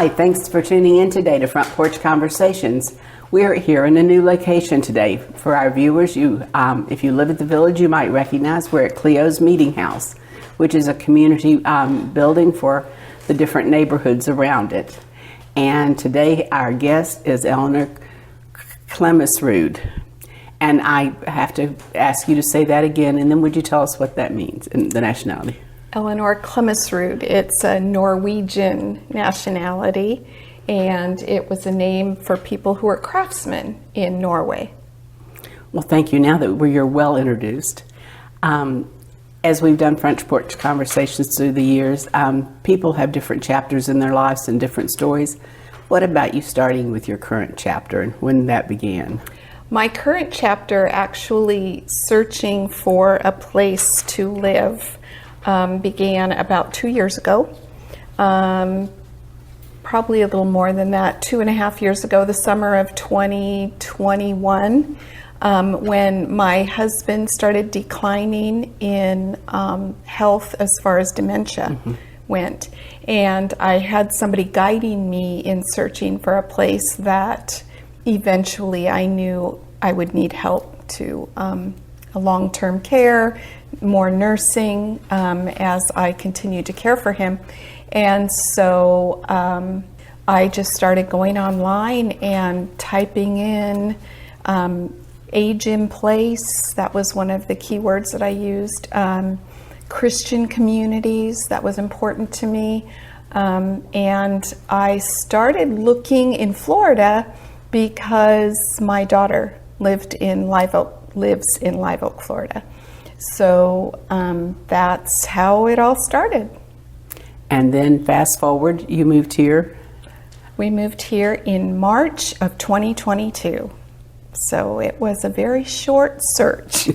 Hi, thanks for tuning in today to Front Porch Conversations. We're here in a new location today. For our viewers, if you live at the village, you might recognize we're at Cleo's Meeting House, which is a community building for the different neighborhoods around it. And today our guest is Eleanor Klemesrud. And I have to ask you to say that again, and then would you tell us what that means and the nationality? Eleanor Klemesrud. It's a Norwegian nationality, and it was a name for people who are craftsmen in Norway. Well, thank you. Now that you're well introduced, as we've done Front Porch Conversations through the years, people have different chapters in their lives and different stories. What about you starting with your current chapter and when that began? My current chapter, actually searching for a place to live, began about 2 years ago. Probably a little more than that, 2.5 years ago, the summer of 2021, when my husband started declining in health as far as dementia went. And I had somebody guiding me in searching for a place that eventually I knew I would need help to a long-term care, more nursing as I continued to care for him. And so I just started going online and typing in age in place. That was one of the keywords that I used. Christian communities, that was important to me. And I started looking in Florida because my daughter lives in Live Oak, Florida. So that's how it all started. And then fast forward, you moved here? We moved here in March of 2022. So it was a very short search.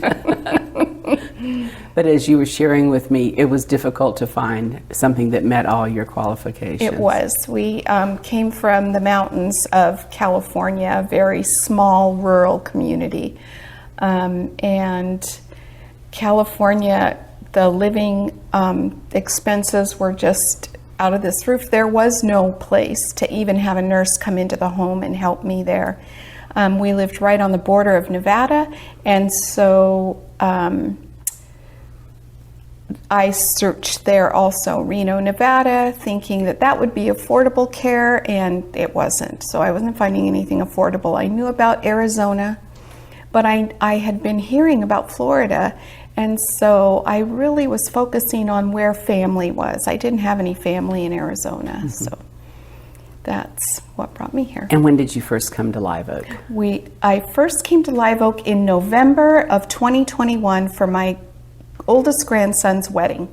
But as you were sharing with me, it was difficult to find something that met all your qualifications. It was. We came from the mountains of California, a very small rural community. And California, the living expenses were just out of this roof. There was no place to even have a nurse come into the home and help me there. We lived right on the border of Nevada, and so I searched there also, Reno, Nevada, thinking that that would be affordable care, and it wasn't. So I wasn't finding anything affordable. I knew about Arizona, but I had been hearing about Florida, and so I really was focusing on where family was. I didn't have any family in Arizona, so that's what brought me here. And when did you first come to Live Oak? I first came to Live Oak in November of 2021 for my oldest grandson's wedding.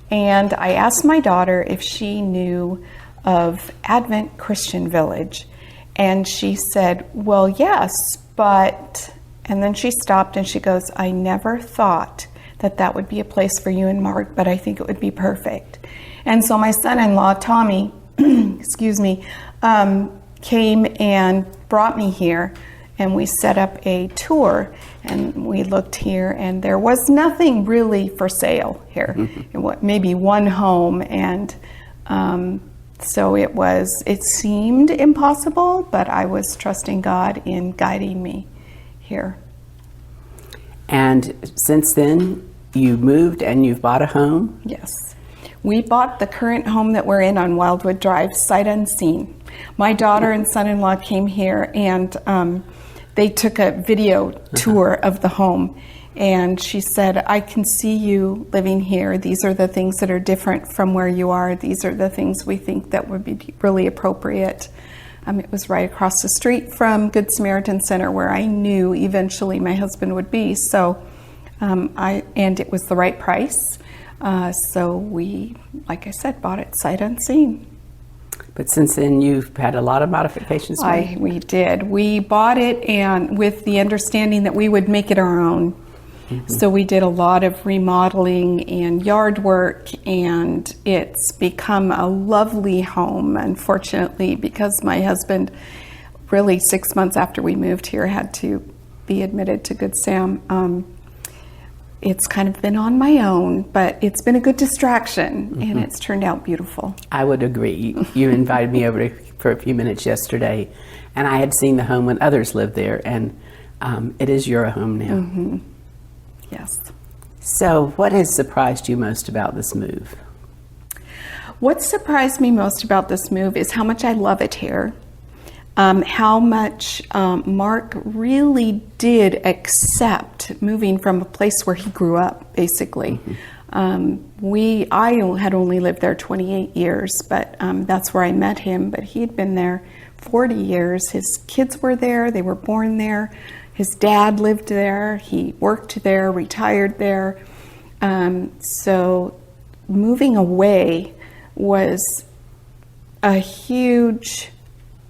And I asked my daughter if she knew of Advent Christian Village. And she said, well, yes, but, and then she stopped and she goes, I never thought that that would be a place for you and Mark, but I think it would be perfect. And so my son-in-law, Tommy, excuse me, came and brought me here, and we set up a tour, and we looked here, and there was nothing really for sale here. Maybe one home, and so it seemed impossible, but I was trusting God in guiding me here. And since then, you moved and you've bought a home? Yes. We bought the current home that we're in on Wildwood Drive, sight unseen. My daughter and son-in-law came here, and they took a video tour of the home, and she said, I can see you living here. These are the things that are different from where you are. These are the things we think that would be really appropriate. It was right across the street from Good Samaritan Center, where I knew eventually my husband would be. So, and it was the right price. So we, like I said, bought it sight unseen. But since then, you've had a lot of modifications made? We did. We bought it and with the understanding that we would make it our own. So we did a lot of remodeling and yard work, and it's become a lovely home, unfortunately, because my husband, really 6 months after we moved here, had to be admitted to Good Sam. it's kind of been on my own, but it's been a good distraction, and it's turned out beautiful. I would agree. You invited me over for a few minutes yesterday, and I had seen the home when others lived there, and it is your home now. Yes. So what has surprised you most about this move? What surprised me most about this move is how much I love it here. How much Mark really did accept moving from a place where he grew up, basically. I had only lived there 28 years, but that's where I met him. But he'd been there 40 years. His kids were there. They were born there. His dad lived there. He worked there, retired there. So moving away was a huge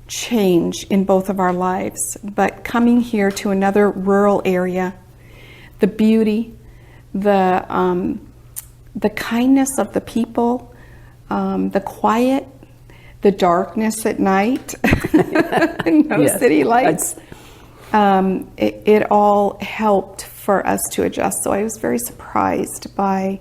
change in both of our lives. But coming here to another rural area, the beauty, the kindness of the people, the quiet, the darkness at night, no city lights. It all helped for us to adjust. So I was very surprised by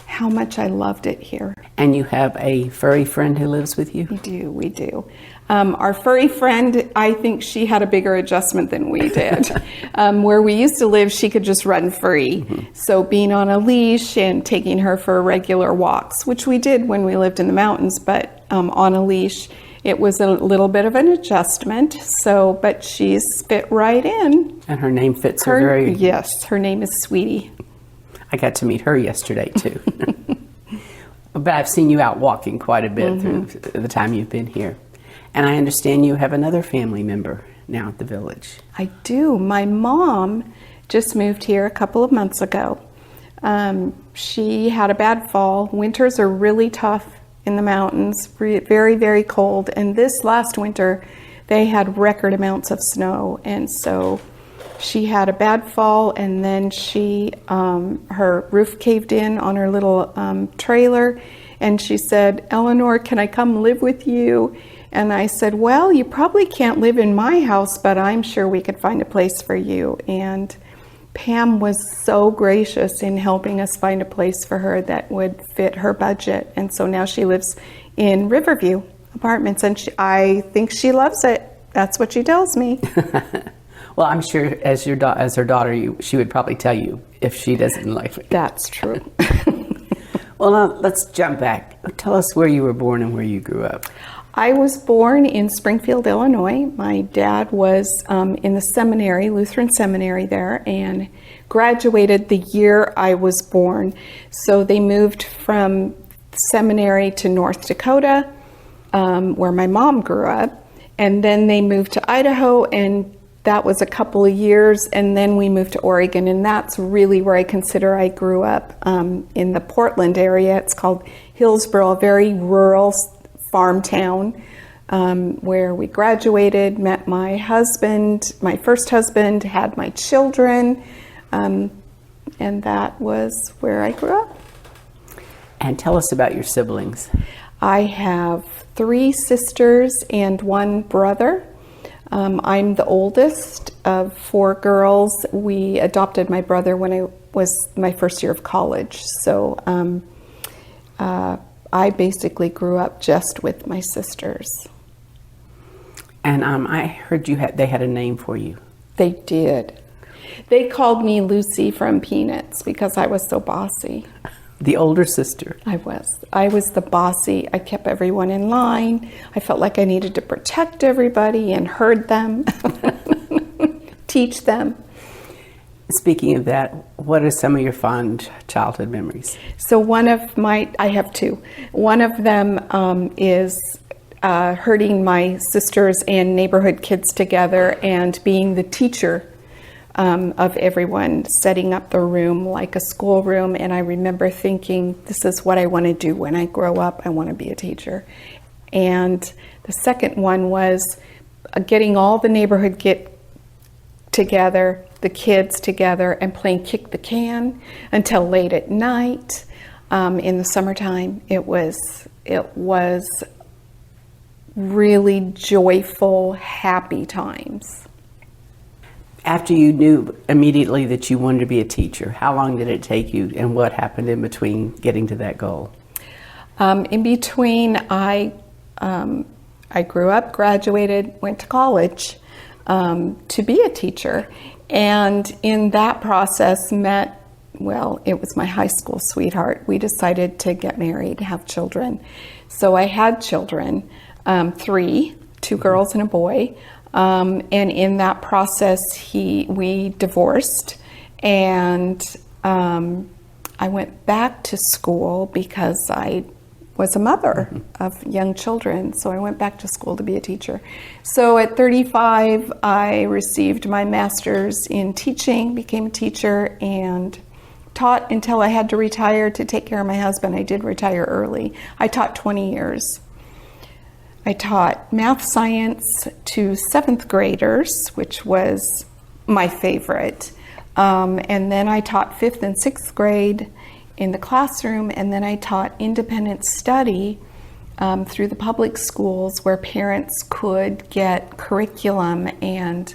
how much I loved it here. And you have a furry friend who lives with you? We do. Our furry friend, I think she had a bigger adjustment than we did. Where we used to live, she could just run free. So being on a leash and taking her for regular walks, which we did when we lived in the mountains, but on a leash, it was a little bit of an adjustment. So, but she's fit right in. And her name fits her very... Yes, her name is Sweetie. I got to meet her yesterday too. But I've seen you out walking quite a bit through the time you've been here. And I understand you have another family member now at the village. I do. My mom just moved here a couple of months ago. She had a bad fall. Winters are really tough in the mountains, very, very cold. And this last winter, they had record amounts of snow. And so she had a bad fall, and then her roof caved in on her little trailer. And she said, "Eleanor, can I come live with you?" And I said, "Well, you probably can't live in my house, but I'm sure we could find a place for you." And Pam was so gracious in helping us find a place for her that would fit her budget. And so now she lives in Riverview Apartments, and I think she loves it. That's what she tells me. Well, I'm sure as her daughter, she would probably tell you if she doesn't like it. That's true. Well, now let's jump back. Tell us where you were born and where you grew up. I was born in Springfield, Illinois. My dad was in the seminary, Lutheran seminary there, and graduated the year I was born. So they moved from seminary to North Dakota, where my mom grew up, and then they moved to Idaho, and that was a couple of years, and then we moved to Oregon, and that's really where I consider I grew up, in the Portland area. It's called Hillsboro, a very rural farm town, where we graduated, met my husband, my first husband, had my children, and that was where I grew up. And tell us about your siblings. I have 3 sisters and 1 brother. I'm the oldest of 4 girls. We adopted my brother when I was my first year of college. So I basically grew up just with my sisters. And I heard they had a name for you. They did. They called me Lucy from Peanuts because I was so bossy. The older sister. I was the bossy. I kept everyone in line. I felt like I needed to protect everybody and herd them, teach them. Speaking of that, what are some of your fond childhood memories? So I have 2. One of them is herding my sisters and neighborhood kids together and being the teacher of everyone, setting up the room like a schoolroom. And I remember thinking, this is what I want to do when I grow up. I want to be a teacher. And the second one was getting all the neighborhood the kids together and playing kick the can until late at night. In the summertime, it was really joyful, happy times. After you knew immediately that you wanted to be a teacher, how long did it take you, and what happened in between getting to that goal? In between, I grew up, graduated, went to college to be a teacher, and in that process it was my high school sweetheart. We decided to get married, have children. So I had children, 3, 2 girls and a boy. And in that process, we divorced, and I went back to school because I was a mother of young children. So I went back to school to be a teacher. So at 35, I received my master's in teaching, became a teacher, and taught until I had to retire to take care of my husband. I did retire early. I taught 20 years. I taught math science to 7th graders, which was my favorite. And then I taught 5th and 6th grade in the classroom, and then I taught independent study through the public schools, where parents could get curriculum and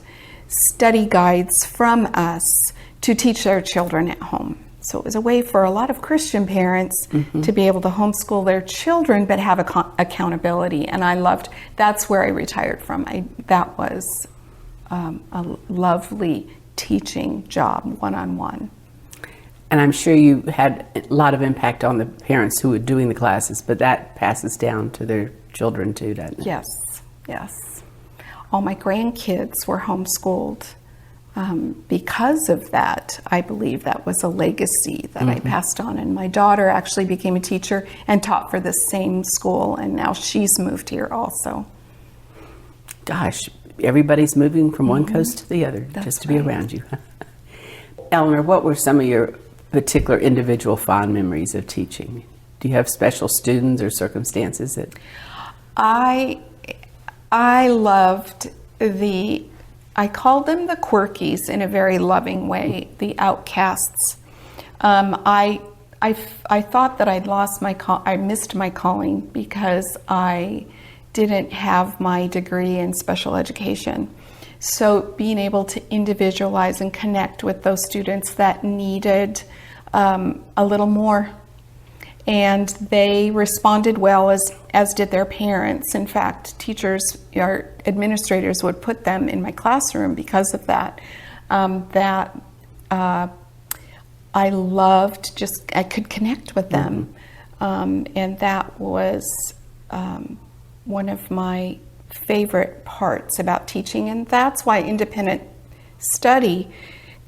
study guides from us to teach their children at home. So it was a way for a lot of Christian parents to be able to homeschool their children but have accountability. And I loved, that's where I retired from. That was a lovely teaching job, one-on-one. And I'm sure you had a lot of impact on the parents who were doing the classes, but that passes down to their children too, doesn't it? Yes, yes. All my grandkids were homeschooled. Because of that, I believe that was a legacy that I passed on. And my daughter actually became a teacher and taught for the same school, and now she's moved here also. Gosh, everybody's moving from one coast to the other just to be around you. Eleanor, what were some of your particular individual fond memories of teaching? Do you have special students or circumstances that... I loved I called them the quirkies in a very loving way, the outcasts. I thought that I missed my calling because I didn't have my degree in special education. So being able to individualize and connect with those students that needed a little more. And they responded well, as did their parents. In fact, teachers or administrators would put them in my classroom because of that. I loved I could connect with them. And that was one of my favorite parts about teaching. And that's why independent study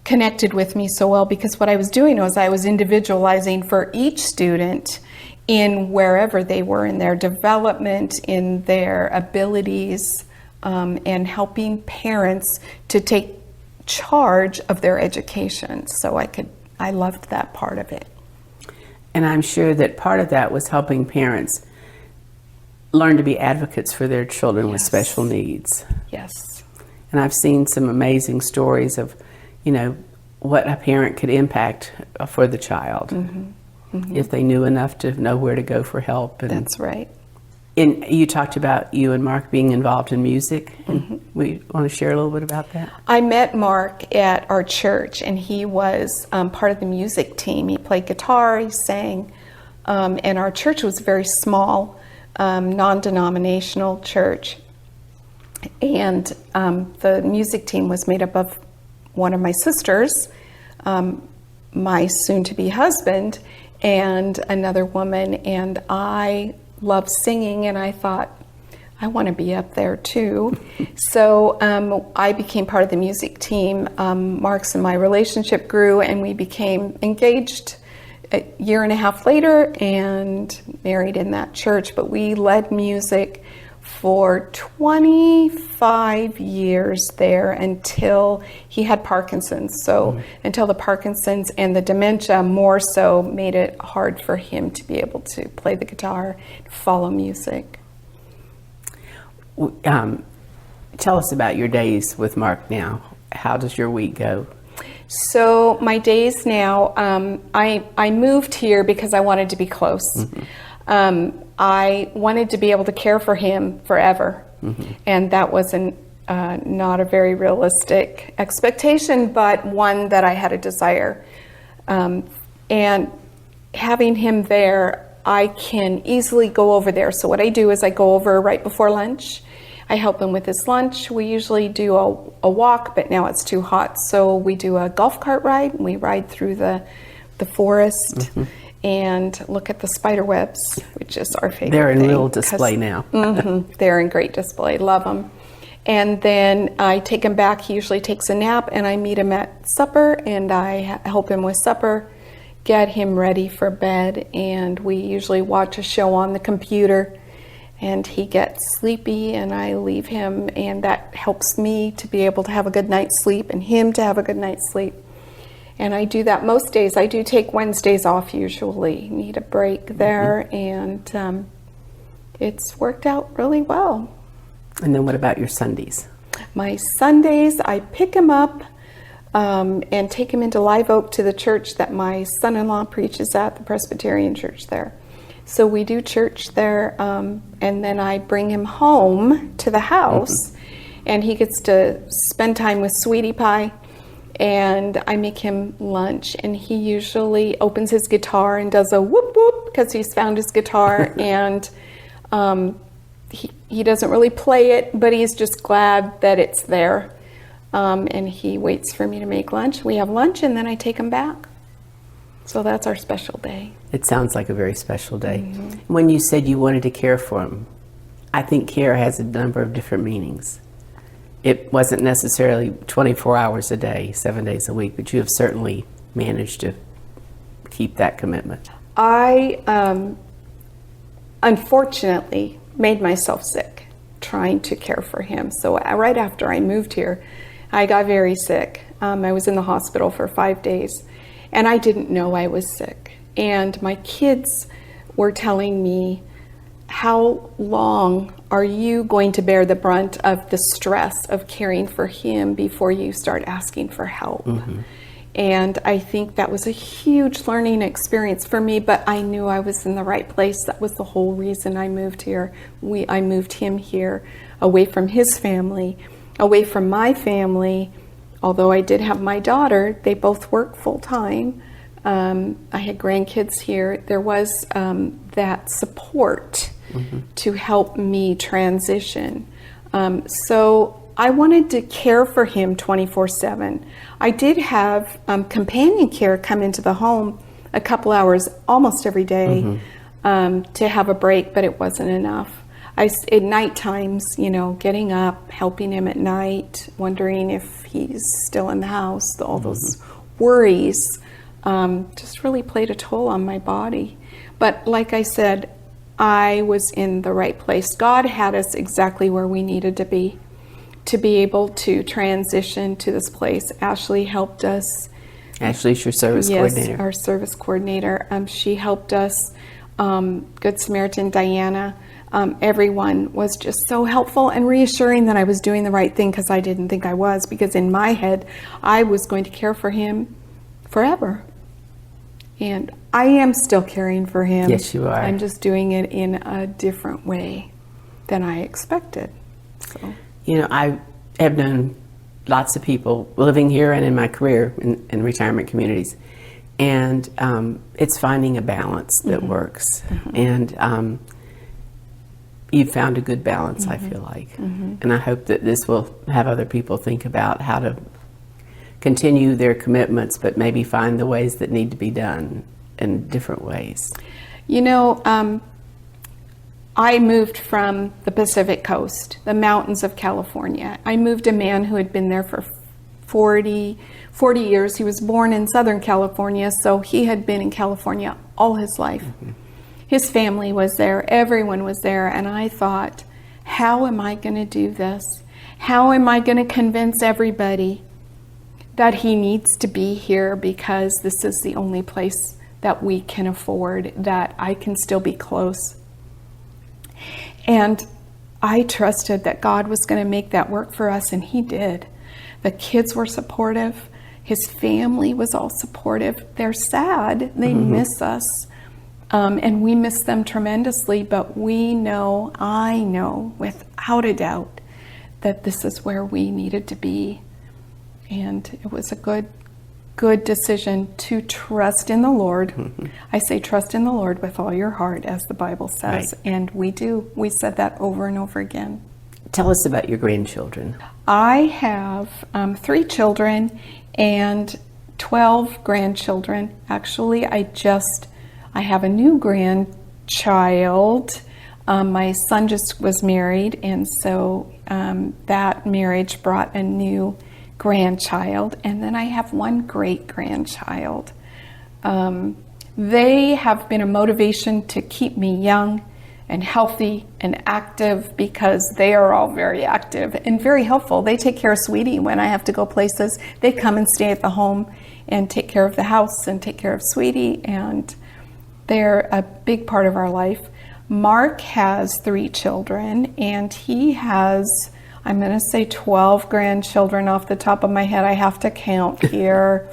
connected with me so well, because what I was doing was I was individualizing for each student in wherever they were in their development, in their abilities, and helping parents to take charge of their education. So I loved that part of it. And I'm sure that part of that was helping parents learn to be advocates for their children with special needs. Yes. And I've seen some amazing stories of what a parent could impact for the child if they knew enough to know where to go for help. And that's right. And you talked about you and Mark being involved in music. We want to share a little bit about that? I met Mark at our church, and he was part of the music team. He played guitar, he sang, and our church was a very small, non-denominational church. And the music team was made up of one of my sisters, my soon-to-be husband, and another woman. And I loved singing, and I thought, I want to be up there too. So I became part of the music team. Mark's and my relationship grew, and we became engaged a year and a half later and married in that church. But we led music for 25 years there until he had Parkinson's. So until the Parkinson's and the dementia more so made it hard for him to be able to play the guitar, follow music. Tell us about your days with Mark now. How does your week go? So my days now, I moved here because I wanted to be close. I wanted to be able to care for him forever. And that was not a very realistic expectation, but one that I had a desire. And having him there, I can easily go over there. So what I do is I go over right before lunch. I help him with his lunch. We usually do a walk, but now it's too hot, so we do a golf cart ride. We ride through the forest and look at the spider webs, which is our favorite They're in thing, real display now. They're in great display. Love them. And then I take him back. He usually takes a nap, and I meet him at supper, and I help him with supper, get him ready for bed, and we usually watch a show on the computer, and he gets sleepy, and I leave him, and that helps me to be able to have a good night's sleep and him to have a good night's sleep. And I do that most days. I do take Wednesdays off usually, need a break there, and it's worked out really well. And then what about your Sundays? My Sundays, I pick him up and take him into Live Oak to the church that my son-in-law preaches at, the Presbyterian church there. So we do church there, and then I bring him home to the house, and he gets to spend time with Sweetie Pie, and I make him lunch, and he usually opens his guitar and does a whoop whoop because he's found his guitar, and he doesn't really play it, but he's just glad that it's there. And he waits for me to make lunch. We have lunch, and then I take him back. So that's our special day. It sounds like a very special day. When you said you wanted to care for him, I think care has a number of different meanings. It wasn't necessarily 24 hours a day, 7 days a week, but you have certainly managed to keep that commitment. I unfortunately made myself sick trying to care for him. So right after I moved here, I got very sick. I was in the hospital for 5 days, and I didn't know I was sick. And my kids were telling me, how long are you going to bear the brunt of the stress of caring for him before you start asking for help? And I think that was a huge learning experience for me, but I knew I was in the right place. That was the whole reason I moved here. I moved him here, away from his family, away from my family. Although I did have my daughter, they both work full time. I had grandkids here. There was that support to help me transition. So I wanted to care for him 24/7. I did have companion care come into the home a couple hours almost every day to have a break, but it wasn't enough. At night times, getting up, helping him at night, wondering if he's still in the house, all those worries just really played a toll on my body. But like I said, I was in the right place. God had us exactly where we needed to be able to transition to this place. Ashley helped us. Ashley's your service coordinator. Yes, our service coordinator. She helped us. Good Samaritan Diana. Everyone was just so helpful and reassuring that I was doing the right thing, because I didn't think I was, because in my head I was going to care for him forever. And I am still caring for him. Yes, you are. I'm just doing it in a different way than I expected. So. I have known lots of people living here and in my career in retirement communities, and it's finding a balance that works. And you've found a good balance, I feel like. And I hope that this will have other people think about how to continue their commitments, but maybe find the ways that need to be done in different ways. I moved from the Pacific Coast, the mountains of California. I moved a man who had been there for 40 years. He was born in Southern California, so he had been in California all his life. His family was there, everyone was there, and I thought, how am I going to do this? How am I going to convince everybody that he needs to be here, because this is the only place that we can afford, that I can still be close? And I trusted that God was going to make that work for us, and he did. The kids were supportive. His family was all supportive. They're sad. They miss us. And we miss them tremendously, but I know without a doubt that this is where we needed to be. And it was a good decision to trust in the Lord. Mm-hmm. I say trust in the Lord with all your heart, as the Bible says. Right. And we do. We said that over and over again. Tell us about your grandchildren. I have 3 children and 12 grandchildren. Actually, I have a new grandchild. My son just was married, and so that marriage brought a new grandchild, and then I have one great-grandchild. They have been a motivation to keep me young and healthy and active, because they are all very active and very helpful. They take care of Sweetie when I have to go places. They come and stay at the home and take care of the house and take care of Sweetie, and they're a big part of our life. Mark has 3 children, and he has, I'm going to say 12 grandchildren off the top of my head. I have to count here.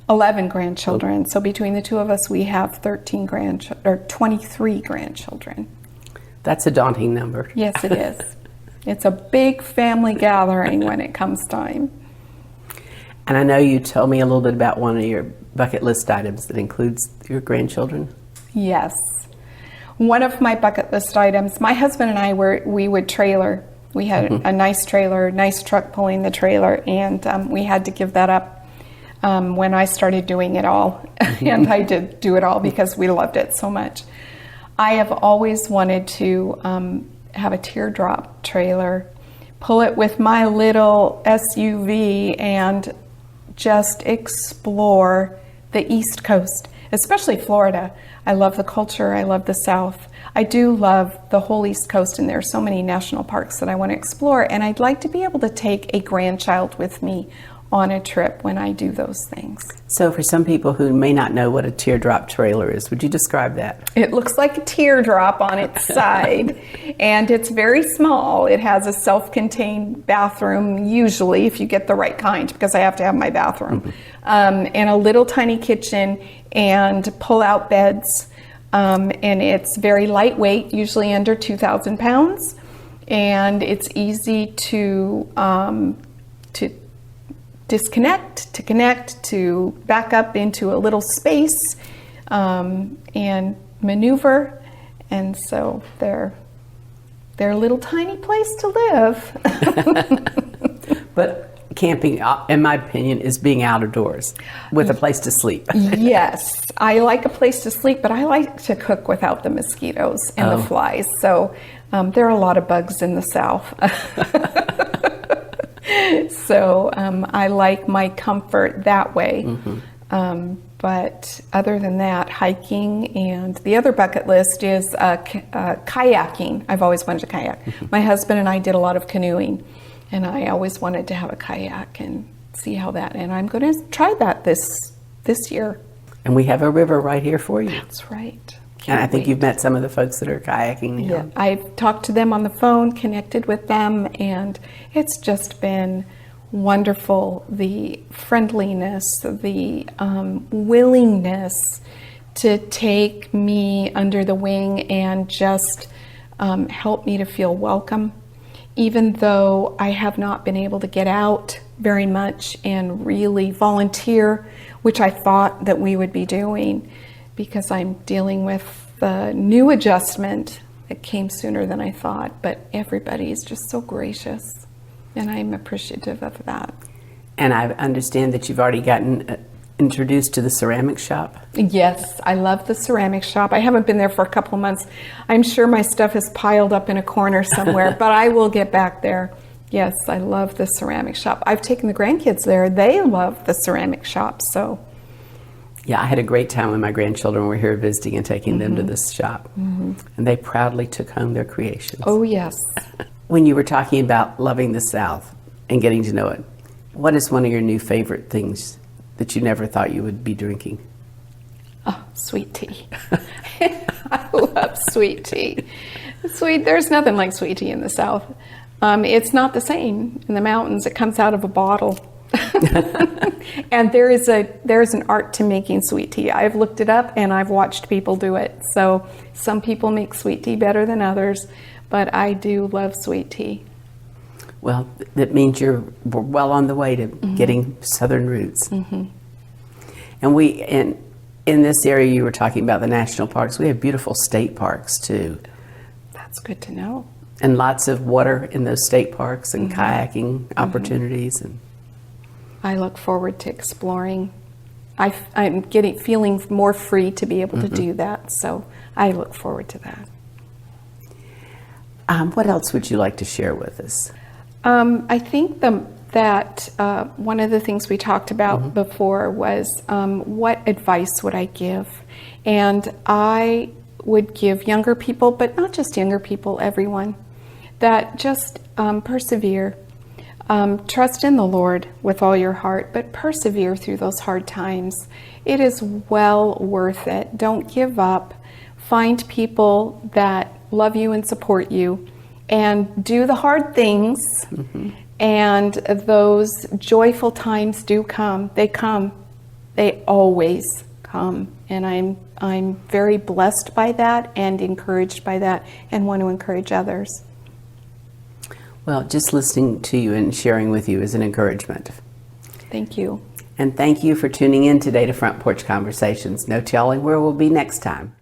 11 grandchildren. So between the two of us, we have 23 grandchildren. That's a daunting number. Yes, it is. It's a big family gathering when it comes time. And I know you told me a little bit about one of your bucket list items that includes your grandchildren. Yes. One of my bucket list items, my husband and I we would trailer. We had a nice trailer, nice truck pulling the trailer, and we had to give that up when I started doing it all. And I did do it all because we loved it so much. I have always wanted to have a teardrop trailer, pull it with my little SUV, and just explore the East Coast, especially Florida. I love the culture. I love the South. I do love the whole East Coast, and there are so many national parks that I want to explore, and I'd like to be able to take a grandchild with me on a trip when I do those things. So for some people who may not know what a teardrop trailer is, would you describe that? It looks like a teardrop on its side, and it's very small. It has a self-contained bathroom, usually, if you get the right kind, because I have to have my bathroom, and a little tiny kitchen and pull-out beds, and it's very lightweight, usually under 2,000 pounds, and it's easy to disconnect, to connect, to back up into a little space, and maneuver. And so they're a little tiny place to live. But camping, in my opinion, is being out of doors with a place to sleep. Yes, I like a place to sleep, but I like to cook without the mosquitoes and the flies. So there are a lot of bugs in the South. So I like my comfort that way. But other than that, hiking, and the other bucket list is kayaking. I've always wanted to kayak. My husband and I did a lot of canoeing, and I always wanted to have a kayak and see how that, and I'm going to try that this year. And we have a river right here for you. That's right. And I think you've met some of the folks that are kayaking now. Yeah, I've talked to them on the phone, connected with them, and it's just been wonderful. The friendliness, the willingness to take me under the wing and just help me to feel welcome, even though I have not been able to get out very much and really volunteer, which I thought that we would be doing, because I'm dealing with the new adjustment that came sooner than I thought. But everybody is just so gracious, and I'm appreciative of that. And I understand that you've already gotten introduced to the ceramic shop. Yes, I love the ceramic shop. I haven't been there for a couple of months. I'm sure my stuff is piled up in a corner somewhere, but I will get back there. Yes, I love the ceramic shop. I've taken the grandkids there. They love the ceramic shop, so. Yeah, I had a great time when my grandchildren were here visiting and taking them to this shop. And they proudly took home their creations. Oh, yes. When you were talking about loving the South and getting to know it, what is one of your new favorite things that you never thought you would be drinking? Oh, sweet tea. I love sweet tea. There's nothing like sweet tea in the South. It's not the same in the mountains. It comes out of a bottle. And there's an art to making sweet tea. I've looked it up and I've watched people do it. So some people make sweet tea better than others, but I do love sweet tea. Well, that means you're well on the way to getting southern roots. And in this area you were talking about, the national parks, we have beautiful state parks too. That's good to know. And lots of water in those state parks and kayaking opportunities. And I look forward to exploring. I'm feeling more free to be able to do that, so I look forward to that. What else would you like to share with us? I think that one of the things we talked about before was what advice would I give? And I would give younger people, but not just younger people, everyone, that just persevere. Trust in the Lord with all your heart, but persevere through those hard times. It is well worth it. Don't give up. Find people that love you and support you, and do the hard things. And those joyful times do come. They come. They always come. And I'm very blessed by that and encouraged by that, and want to encourage others. Well, just listening to you and sharing with you is an encouragement. Thank you. And thank you for tuning in today to Front Porch Conversations. No telling where we'll be next time.